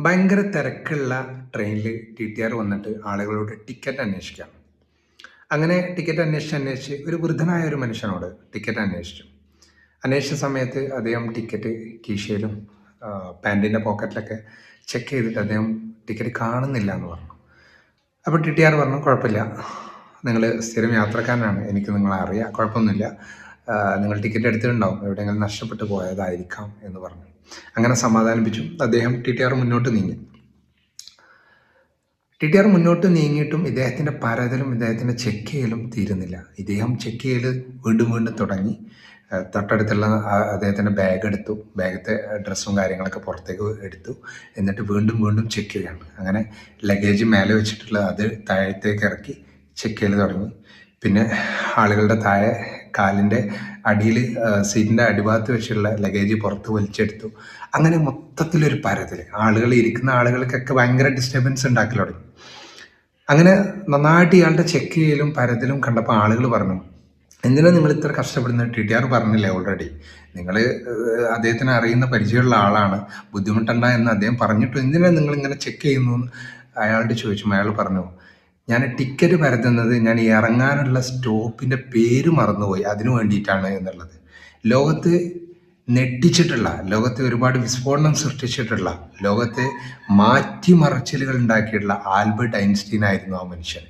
ഭയങ്കര തിരക്കുള്ള ട്രെയിനിൽ ടി.ടി.ആർ വന്നിട്ട് ആളുകളോട് ടിക്കറ്റ് അന്വേഷിക്കാം. അങ്ങനെ ടിക്കറ്റ് അന്വേഷിച്ച് ഒരു വൃദ്ധനായ ഒരു മനുഷ്യനോട് ടിക്കറ്റ് അന്വേഷിച്ചു. അന്വേഷിച്ച സമയത്ത് അദ്ദേഹം ടിക്കറ്റ് കീശയിലും പാൻറ്റിൻ്റെ പോക്കറ്റിലൊക്കെ ചെക്ക് ചെയ്തിട്ട് അദ്ദേഹം ടിക്കറ്റ് കാണുന്നില്ല എന്ന് പറഞ്ഞു. അപ്പോൾ ടി.ടി.ആർ പറഞ്ഞു, കുഴപ്പമില്ല, നിങ്ങൾ സ്ഥിരം യാത്രക്കാരനാണ്, എനിക്ക് നിങ്ങളെ അറിയാം, കുഴപ്പമൊന്നുമില്ല, നിങ്ങൾ ടിക്കറ്റ് എടുത്തിട്ടുണ്ടാവും, എവിടെയെങ്കിലും നഷ്ടപ്പെട്ടു പോയതായിരിക്കാം എന്ന് പറഞ്ഞു. അങ്ങനെ സമാധാനിപ്പിച്ചു. അദ്ദേഹം ടി.ടി.ആർ മുന്നോട്ട് നീങ്ങി. ടി.ടി.ആർ മുന്നോട്ട് നീങ്ങിയിട്ടും ഇദ്ദേഹത്തിൻ്റെ പരതലും ഇദ്ദേഹത്തിൻ്റെ ചെക്ക് ചെയ്യലും തീരുന്നില്ല. ഇദ്ദേഹം ചെക്ക് ചെയ്യൽ വീണ്ടും വീണ്ടും തുടങ്ങി. തൊട്ടടുത്തുള്ള അദ്ദേഹത്തിൻ്റെ ബാഗ് എടുത്തു, ബാഗത്തെ ഡ്രസ്സും കാര്യങ്ങളൊക്കെ പുറത്തേക്ക് എടുത്തു, എന്നിട്ട് വീണ്ടും വീണ്ടും ചെക്ക് ചെയ്യാണ്. അങ്ങനെ ലഗേജ് മേലെ വെച്ചിട്ടുള്ള അത് താഴത്തേക്ക് ഇറക്കി ചെക്ക് ചെയ്യൽ തുടങ്ങി. പിന്നെ ആളുകളുടെ താഴെ കാലിൻ്റെ അടിയിൽ സീറ്റിൻ്റെ അടിഭാഗത്ത് വെച്ചുള്ള ലഗേജ് പുറത്ത് വലിച്ചെടുത്തു. അങ്ങനെ മൊത്തത്തിലൊരു പരതൽ, ആളുകൾ ഇരിക്കുന്ന ആളുകൾക്കൊക്കെ ഭയങ്കര ഡിസ്റ്റർബൻസ് ഉണ്ടാക്കി തുടങ്ങി. അങ്ങനെ നന്നായിട്ട് ഇയാളുടെ ചെക്ക് ചെയ്യലും പരതലും കണ്ടപ്പോൾ ആളുകൾ പറഞ്ഞു, എന്തിനാണ് നിങ്ങൾ ഇത്ര കഷ്ടപ്പെടുന്നത്? ടി.ടി.ആർ പറഞ്ഞില്ലേ ഓൾറെഡി, നിങ്ങൾ അദ്ദേഹത്തിന് അറിയുന്ന പരിചയമുള്ള ആളാണ്, ബുദ്ധിമുട്ടണ്ട എന്ന് അദ്ദേഹം പറഞ്ഞിട്ടും എന്തിനാണ് നിങ്ങൾ ഇങ്ങനെ ചെക്ക് ചെയ്യുന്നു എന്ന് അയാളോട് ചോദിച്ചു. അയാൾ പറഞ്ഞു, ഞാൻ ടിക്കറ്റ് പരതുന്നത് ഞാൻ ഇറങ്ങാനുള്ള സ്റ്റോപ്പിൻ്റെ പേര് മറന്നുപോയി, അതിനു വേണ്ടിയിട്ടാണ് എന്നുള്ളത്. ലോകത്ത് ഞെട്ടിച്ചിട്ടുള്ള, ലോകത്തെ ഒരുപാട് വിസ്ഫോടനം സൃഷ്ടിച്ചിട്ടുള്ള, ലോകത്തെ മാറ്റിമറിച്ചിലുകൾ ഉണ്ടാക്കിയിട്ടുള്ള ആൽബർട്ട് ഐൻസ്റ്റീൻ ആയിരുന്നു ആ മനുഷ്യൻ.